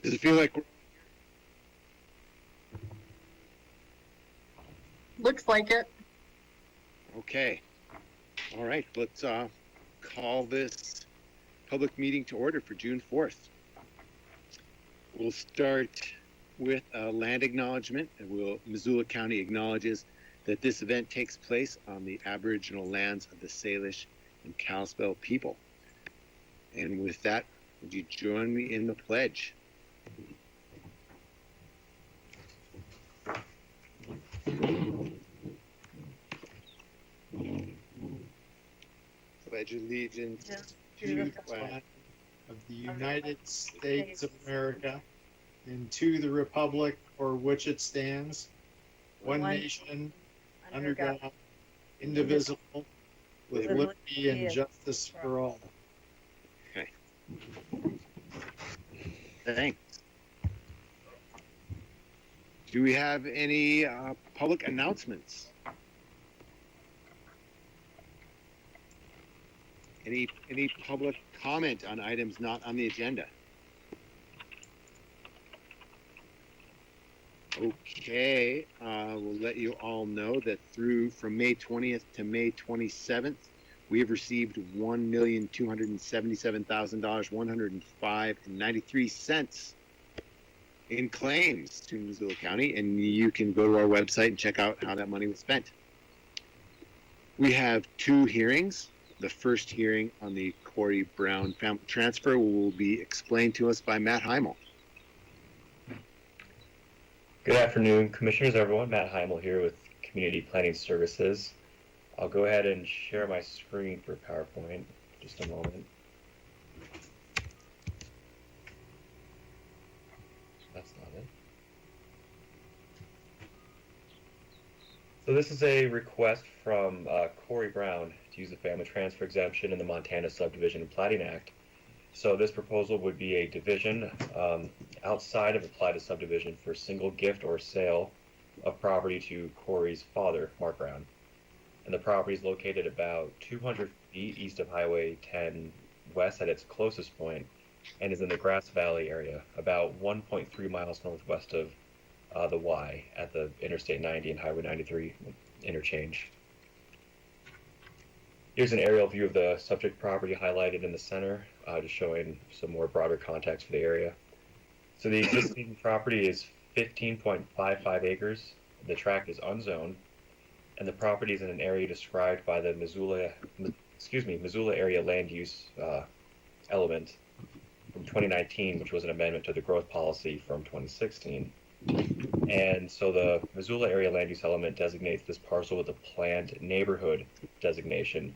Does it feel like Looks like it. okay? All right, let's call this public meeting to order for June 4th. We'll start with a land acknowledgement, and Missoula County acknowledges that this event takes place on the Aboriginal lands of the Salish and Kalispel people. And with that, would you join me in the pledge? Pledge allegiance to the flag of the United States of America and to the republic for which it stands, one nation, under God, indivisible, with liberty and justice for all. Okay. Thanks. Do we have any public announcements? Any public comment on items not on the agenda? Okay, we'll let you all know that from May 20th to May 27th, we have received $1,277,105.93 in claims to Missoula County, and you can go to our website and check out how that money was spent. We have two hearings. The first hearing on the Corey Brown family transfer will be explained to us by Matt Heimel. Good afternoon, Commissioners, everyone. Matt Heimel here with Community Planning Services. I'll go ahead and share my screen for PowerPoint. Just a moment. That's not it. So this is a request from Corey Brown to use the family transfer exemption in the Montana Subdivision and Platting Act. So this proposal would be a division outside of a platted subdivision for single gift or sale of property to Corey's father, Mark Brown. And the property is located about 200 feet east of Highway 10 west at its closest point, and is in the Grass Valley area, about 1.3 miles northwest of the Y at the Interstate 90 and Highway 93 interchange. Here's an aerial view of the subject property highlighted in the center, just showing some more broader context for the area. So the existing property is 15.55 acres. The tract is unzoned, and the property is in an area described by the Missoula Area Land Use element from 2019, which was an amendment to the growth policy from 2016. And so the Missoula Area Land Use element designates this parcel with a planned neighborhood designation,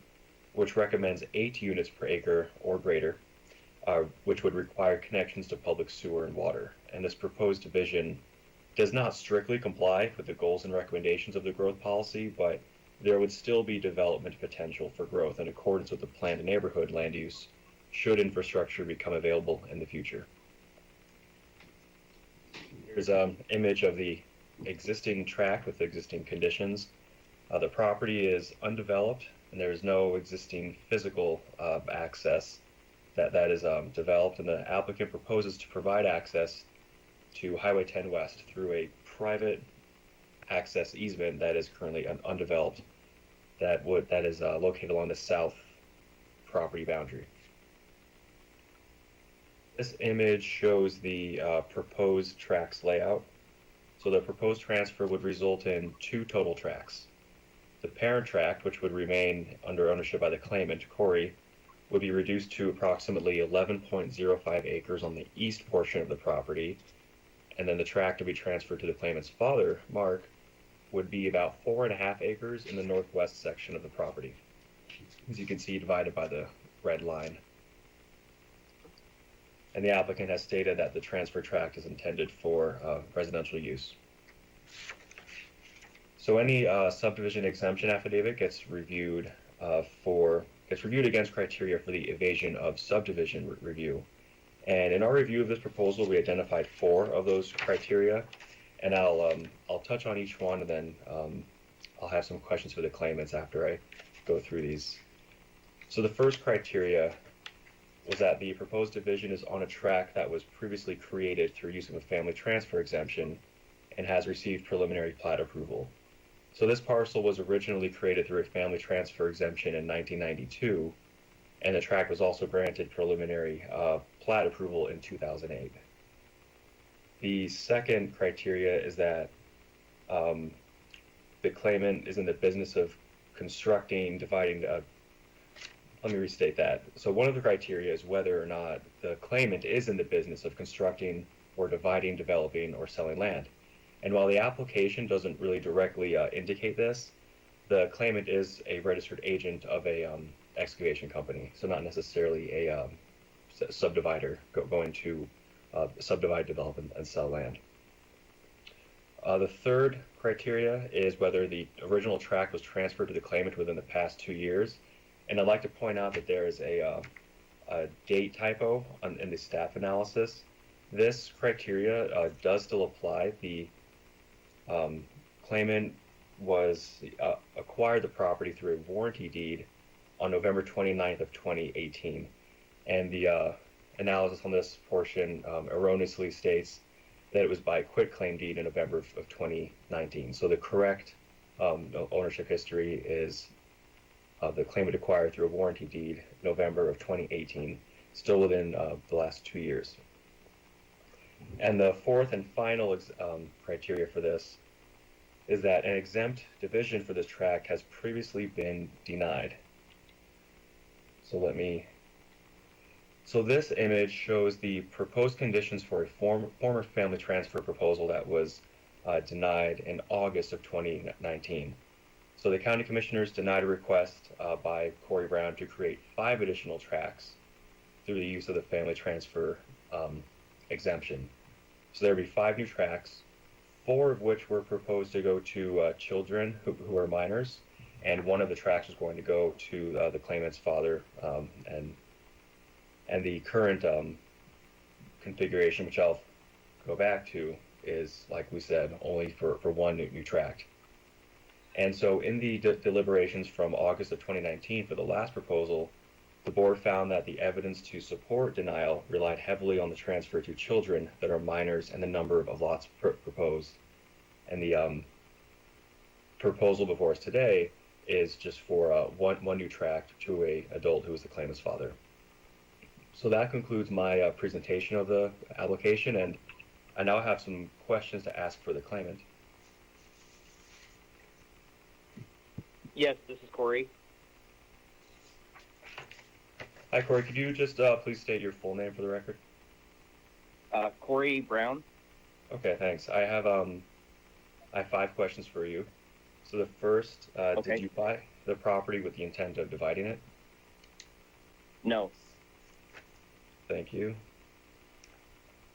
which recommends 8 units per acre or greater, which would require connections to public sewer and water. And this proposed division does not strictly comply with the goals and recommendations of the growth policy, but there would still be development potential for growth in accordance with the planned neighborhood land use should infrastructure become available in the future. Here's an image of the existing tract with existing conditions. The property is undeveloped, and there is no existing physical access that is developed, and the applicant proposes to provide access to Highway 10 West through a private access easement that is currently undeveloped, that is located along the south property boundary. This image shows the proposed tracts layout. So the proposed transfer would result in 2 total tracts. The parent tract, which would remain under ownership by the claimant, Corey, would be reduced to approximately 11.05 acres on the east portion of the property, and then the tract to be transferred to the claimant's father, Mark, would be about 4.5 acres in the northwest section of the property, as you can see, divided by the red line. And the applicant has stated that the transfer tract is intended for residential use. So any subdivision exemption affidavit gets reviewed against criteria for the evasion of subdivision review. And in our review of this proposal, we identified 4 of those criteria, and I'll touch on each one, and then I'll have some questions for the claimants after I go through these. So the first criteria was that the proposed division is on a tract that was previously created through use of a family transfer exemption and has received preliminary plat approval. So this parcel was originally created through a family transfer exemption in 1992, and the tract was also granted preliminary plat approval in 2008. The second criteria is that the claimant is in the business of constructing, dividing. Let me restate that. So one of the criteria is whether or not the claimant is in the business of constructing or dividing, developing, or selling land. And while the application doesn't really directly indicate this, the claimant is a registered agent of a excavation company, so not necessarily a subdivider going to subdivide, develop, and sell land. The third criteria is whether the original tract was transferred to the claimant within the past 2 years. And I'd like to point out that there is a date typo in the staff analysis. This criteria does still apply. The claimant acquired the property through a warranty deed on November 29th of 2018. And the analysis on this portion erroneously states that it was by quitclaim deed in November of 2019. So the correct ownership history is the claimant acquired through a warranty deed November of 2018, still within the last 2 years. And the fourth and final criteria for this is that an exempt division for this tract has previously been denied. So this image shows the proposed conditions for a former family transfer proposal that was denied in August of 2019. So the county commissioners denied a request by Corey Brown to create 5 additional tracts through the use of the family transfer exemption. So there would be 5 new tracts, 4 of which were proposed to go to children who are minors, and 1 of the tracts was going to go to the claimant's father. And the current configuration, which I'll go back to, is, like we said, only for 1 new tract. And so in the deliberations from August of 2019 for the last proposal, the board found that the evidence to support denial relied heavily on the transfer to children that are minors and the number of lots proposed. And the proposal before us today is just for one new tract to an adult who is the claimant's father. So that concludes my presentation of the application, and I now have some questions to ask for the claimant. Yes, this is Corey. Hi, Corey. Could you just please state your full name for the record? Corey Brown. Okay, thanks. I have 5 questions for you. So the first, Okay. Did you buy the property with the intent of dividing it? No, Thank you.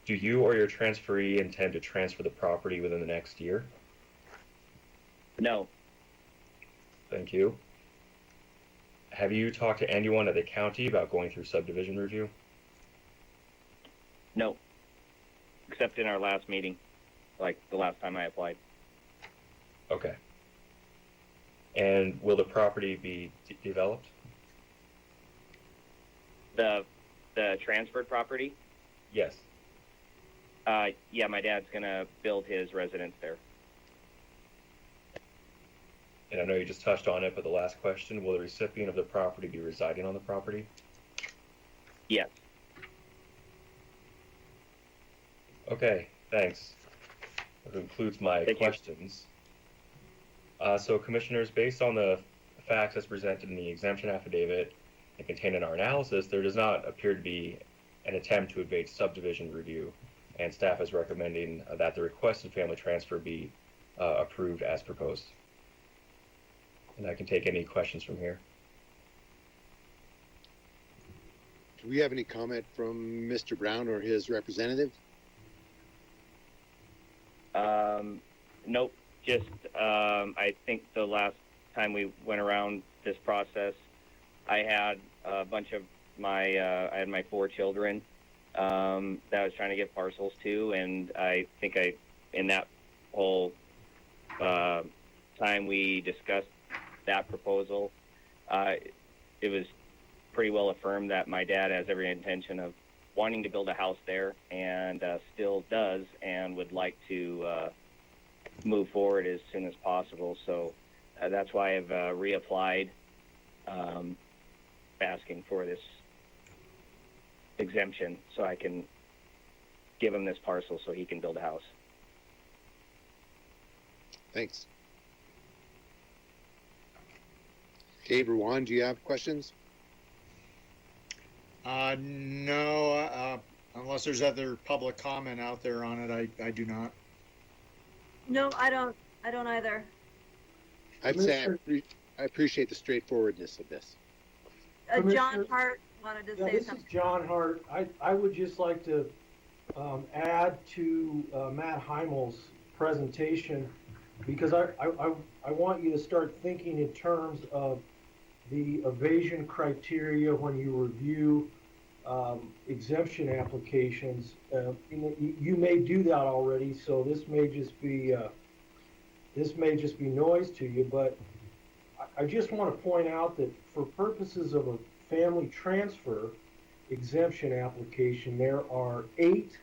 Do you or your transferee intend to transfer the property within the next year? no, Thank you. Have you talked to anyone at the county about going through subdivision review? no. Except in our last meeting, like the last time I applied. Okay. And will the property be developed? The transferred property? Yes. Yeah, my dad's gonna build his residence there. And I know you just touched on it, but the last question, will the recipient of the property be residing on the property? Yes. Okay, thanks. That concludes my Thank you. questions. So commissioners, based on the facts as presented in the exemption affidavit and contained in our analysis, there does not appear to be an attempt to evade subdivision review, and staff is recommending that the requested family transfer be approved as proposed. And I can take any questions from here. Do we have any comment from Mr. Brown or his representative? Nope. Just, I think the last time we went around this process, I had a bunch of I had my 4 children that I was trying to get parcels to, and I think in that whole time we discussed that proposal, it was pretty well affirmed that my dad has every intention of wanting to build a house there, and still does, and would like to move forward as soon as possible. So that's why I've reapplied, asking for this exemption so I can give him this parcel so he can build a house. Thanks. Dave or Juan, do you have questions? No, unless there's other public comment out there on it, I do not. No, I don't either. I'd say I appreciate the straightforwardness of this. John Commissioner- Hart wanted to Yeah, say this something. is John Hart. I would just like to add to Matt Heimel's presentation, because I want you to start thinking in terms of the evasion criteria when you review exemption applications. You may do that already, so this may just be noise to you, but I just want to point out that for purposes of a family transfer exemption application, there are 8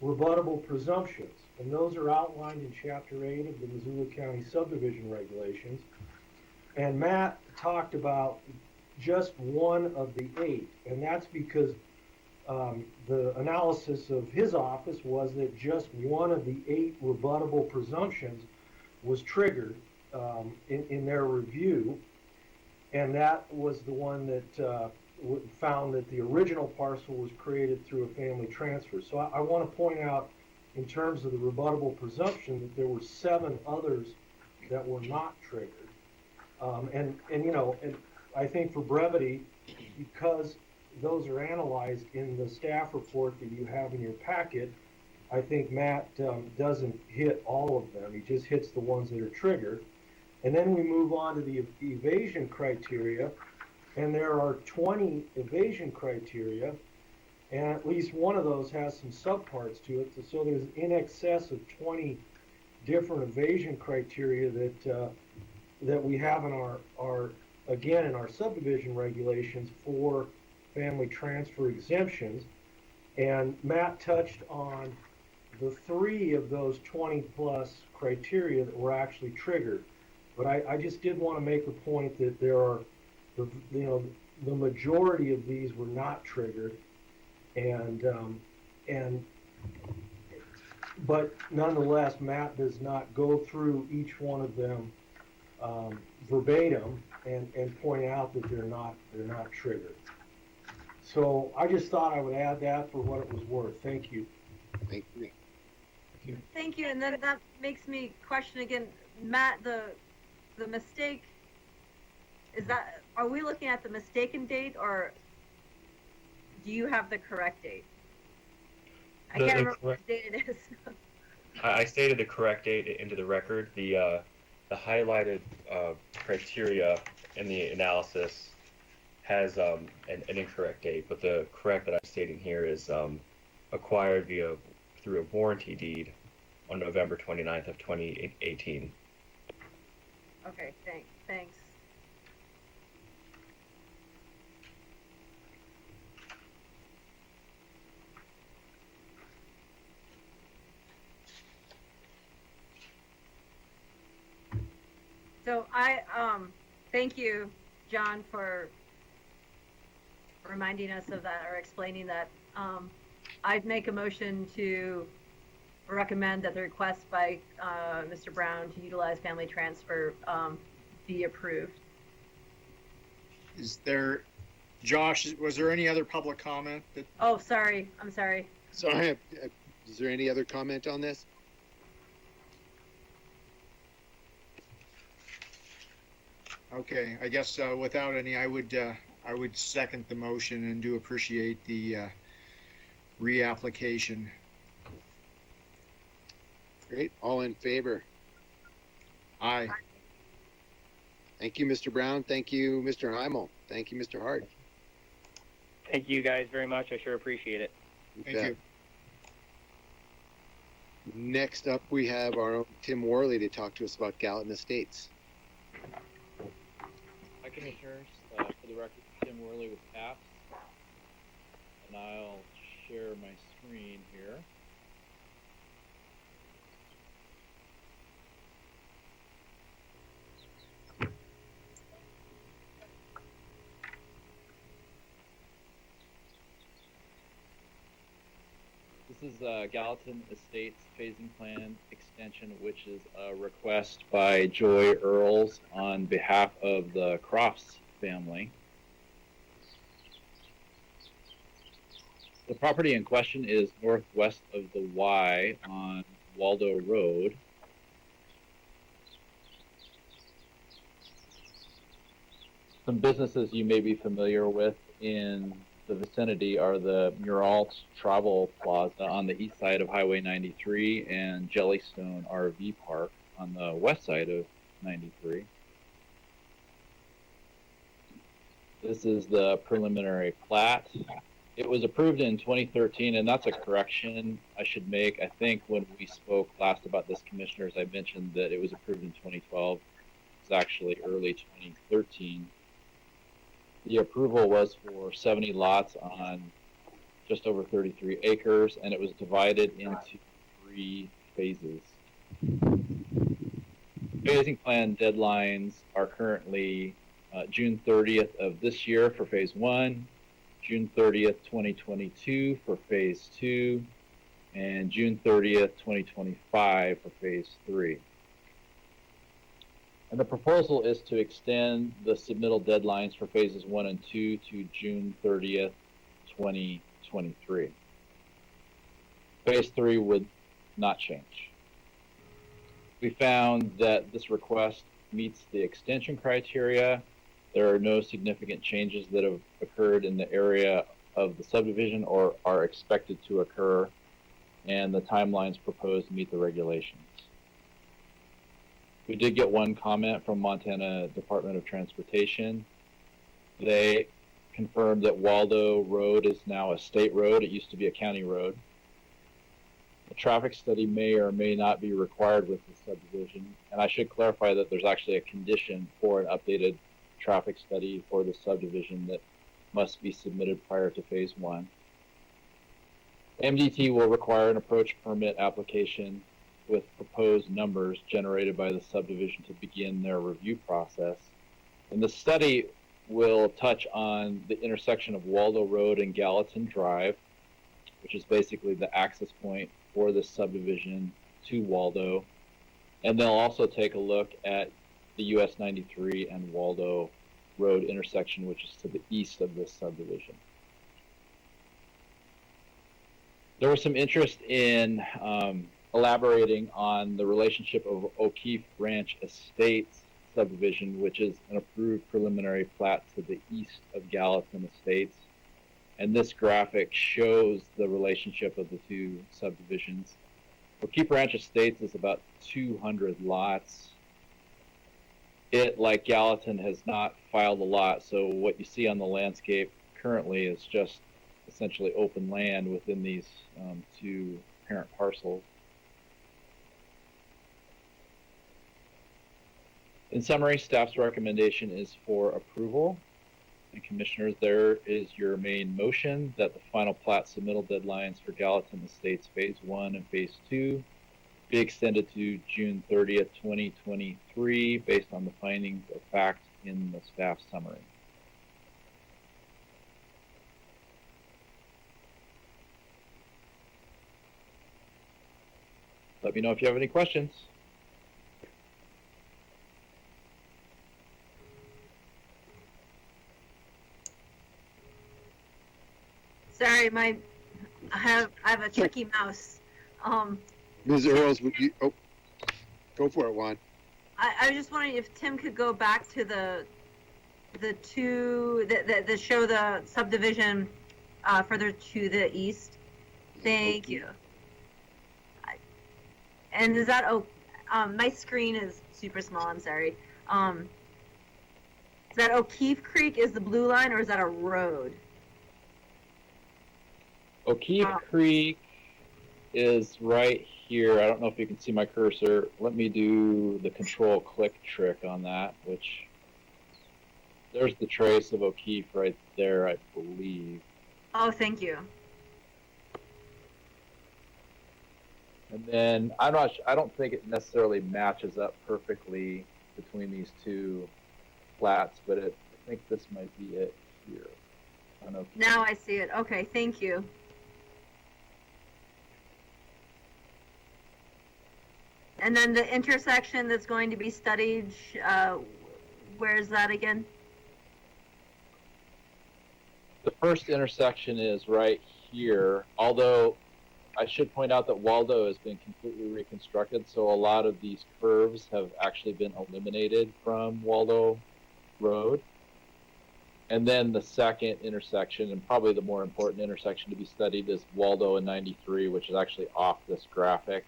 rebuttable presumptions, and those are outlined in Chapter 8 of the Missoula County Subdivision Regulations. And Matt talked about just one of the 8, and that's because the analysis of his office was that just one of the 8 rebuttable presumptions was triggered in their review, and that was the one that found that the original parcel was created through a family transfer. So I want to point out, in terms of the rebuttable presumption, that there were 7 others that were not triggered. And I think for brevity, because those are analyzed in the staff report that you have in your packet, I think Matt doesn't hit all of them. He just hits the ones that are triggered. And then we move on to the evasion criteria, and there are 20 evasion criteria, and at least one of those has some subparts to it. So there's in excess of 20 different evasion criteria that we have in our subdivision regulations for family transfer exemptions. And Matt touched on the 3 of those 20 plus criteria that were actually triggered. But I just did want to make the point that there are, the majority of these were not triggered, but nonetheless, Matt does not go through each one of them verbatim and point out that they're not triggered. So I just thought I would add that for what it was worth. Thank you. Thank you. Thank you. And then that makes me question again, Matt, the mistake, are we looking at the mistaken date, or do you have the correct date? I can't remember what date it is. I stated the correct date into the record. The highlighted criteria in the analysis has an incorrect date, but the correct that I'm stating here is acquired through a warranty deed on November 29th of 2018. Okay, thanks. So I thank you, John, for reminding us of that or explaining that. I'd make a motion to recommend that the request by Mr. Brown to utilize family transfer be approved. Is there, Josh, was there any other public comment? Oh, sorry. I'm sorry. Sorry, is there any other comment on this? Okay, I guess without any, I would second the motion and do appreciate the reapplication. Great. All in favor? Aye. Thank you, Mr. Brown. Thank you, Mr. Heimel. Thank you, Mr. Hart. Thank you guys very much. I sure appreciate it. Thank you. Next up, we have our own Tim Worley to talk to us about Gallatin Estates. Hi, Commissioners. For the record, Tim Worley with CAPS, and I'll share my screen here. This is Gallatin Estates Phasing Plan Extension, which is a request by Joy Earls on behalf of the Crofts family. The property in question is northwest of the Y on Waldo Road. Some businesses you may be familiar with in the vicinity are the Muralt Travel Plaza on the east side of Highway 93 and Jellystone RV Park on the west side of 93. This is the preliminary plat. It was approved in 2013, and that's a correction I should make. I think when we spoke last about this, commissioners, I mentioned that it was approved in 2012. It's actually early 2013. The approval was for 70 lots on just over 33 acres, and it was divided into 3 phases. Phasing plan deadlines are currently June 30th of this year for phase 1, June 30th, 2022 for phase 2, and June 30th, 2025 for phase 3. And the proposal is to extend the submittal deadlines for phases 1 and 2 to June 30th, 2023. Phase 3 would not change. We found that this request meets the extension criteria. There are no significant changes that have occurred in the area of the subdivision or are expected to occur, and the timelines proposed meet the regulations. We did get one comment from Montana Department of Transportation. They confirmed that Waldo Road is now a state road. It used to be a county road. A traffic study may or may not be required with the subdivision. And I should clarify that there's actually a condition for an updated traffic study for the subdivision that must be submitted prior to phase 1. MDT will require an approach permit application with proposed numbers generated by the subdivision to begin their review process. And the study will touch on the intersection of Waldo Road and Gallatin Drive, which is basically the access point for the subdivision to Waldo. And they'll also take a look at the US 93 and Waldo Road intersection, which is to the east of this subdivision. There was some interest in elaborating on the relationship of O'Keefe Ranch Estates subdivision, which is an approved preliminary plat to the east of Gallatin Estates. And this graphic shows the relationship of the 2 subdivisions. O'Keefe Ranch Estates is about 200 lots. It, like Gallatin, has not filed a lot, so what you see on the landscape currently is just essentially open land within these 2 parent parcels. In summary, staff's recommendation is for approval. And commissioners, there is your main motion that the final plat submittal deadlines for Gallatin Estates Phase 1 and Phase 2 be extended to June 30th, 2023, based on the findings of fact in the staff summary. Let me know if you have any questions. Sorry, I have a tricky mouse. Ms. Earls, would you, oh, go for it, Juan. I was just wondering if Tim could go back to the show the subdivision further to the east. Thank you. And is that, my screen is super small, I'm sorry. Is that O'Keefe Creek is the blue line, or is that a road? O'Keefe Creek is right here. I don't know if you can see my cursor. Let me do the control click trick on that, which There's the trace of O'Keefe right there, I believe. Oh, thank you. And then I don't think it necessarily matches up perfectly between these two flats, but I think this might be it here. I don't know. Now I see it. Okay, thank you. And then the intersection that's going to be studied, where's that again? The first intersection is right here, although I should point out that Waldo has been completely reconstructed, so a lot of these curves have actually been eliminated from Waldo Road. And then the second intersection, and probably the more important intersection to be studied, is Waldo and 93, which is actually off this graphic.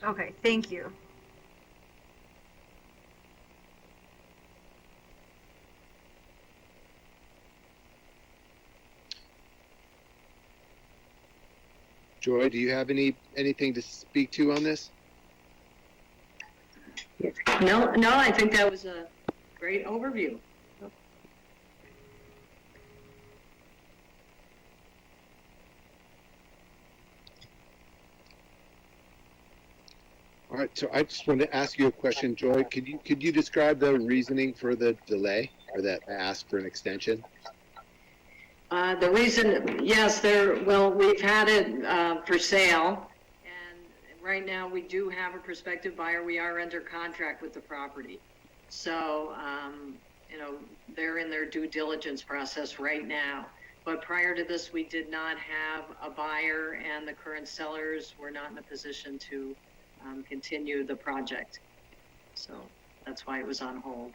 Okay, thank you. Joy, do you have anything to speak to on this? No, I think that was a great overview. All right, so I just wanted to ask you a question, Joy. Could you describe the reasoning for the delay or that ask for an extension? The reason, yes, we've had it for sale, and right now we do have a prospective buyer. We are under contract with the property. So, they're in their due diligence process right now. But prior to this, we did not have a buyer, and the current sellers were not in a position to continue the project. So that's why it was on hold.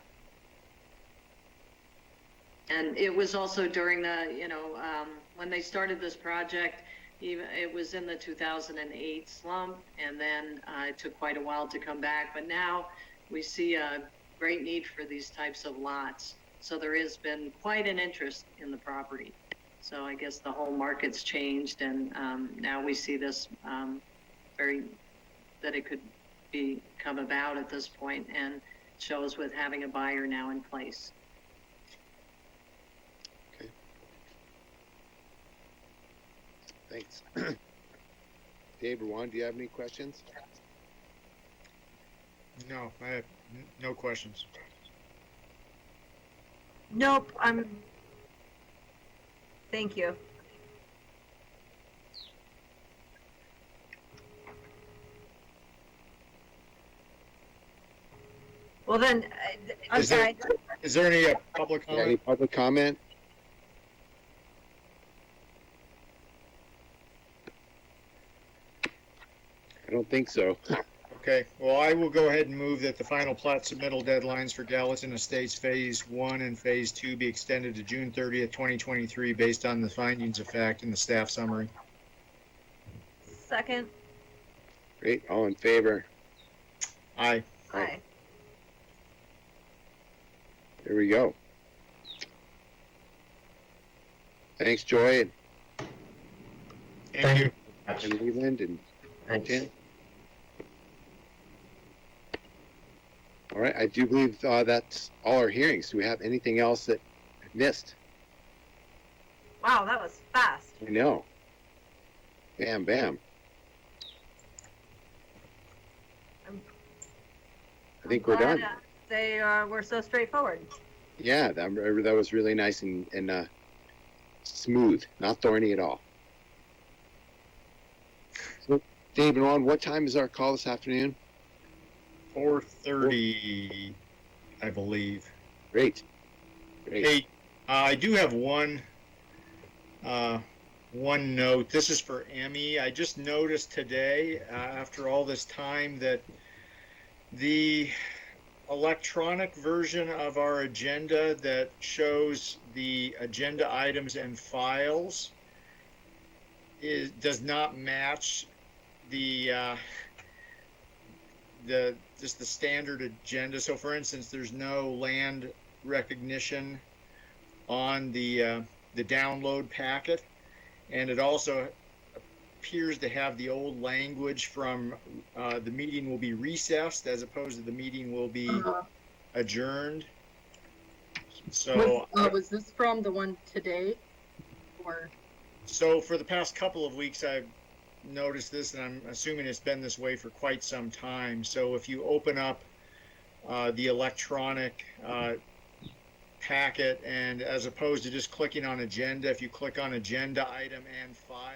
And it was also during the, when they started this project, it was in the 2008 slump, and then it took quite a while to come back. But now we see a great need for these types of lots. So there has been quite an interest in the property. So I guess the whole market's changed, and now we see this that it could come about at this point, and shows with having a buyer now in place. Okay. Thanks. Dave or Juan, do you have any questions? No, I have no questions. Nope, thank you. Well then, I'm Is there- sorry. Is there any public Any comment? public comment? I don't think so. Okay, well, I will go ahead and move that the final plat submittal deadlines for Gallatin Estates Phase 1 and Phase 2 be extended to June 30th, 2023, based on the findings of fact in the staff summary. Second. Great, all in favor? Aye. Aye. There we go. Thanks, Joy Thank you. and Leland and Tim. All right, I do believe that's all our hearings. Do we have anything else that I missed? Wow, that was fast. I know. Bam, bam. I think we're Glad, done. They were so straightforward. Yeah, that was really nice and smooth, not thorny at all. So, Dave and Juan, what time is our call this afternoon? 4:30, I believe. Great. Great. Hey, I do have one note. This is for Emmy. I just noticed today, after all this time, that the electronic version of our agenda that shows the agenda items and files does not match the standard agenda. So, for instance, there's no land recognition on the download packet, and it also appears to have the old language from the meeting will be recessed as opposed to the meeting will be adjourned. So, Was this from the one today, or? so for the past couple of weeks, I've noticed this, and I'm assuming it's been this way for quite some time. So if you open up the electronic packet, and as opposed to just clicking on agenda, if you click on agenda item and file,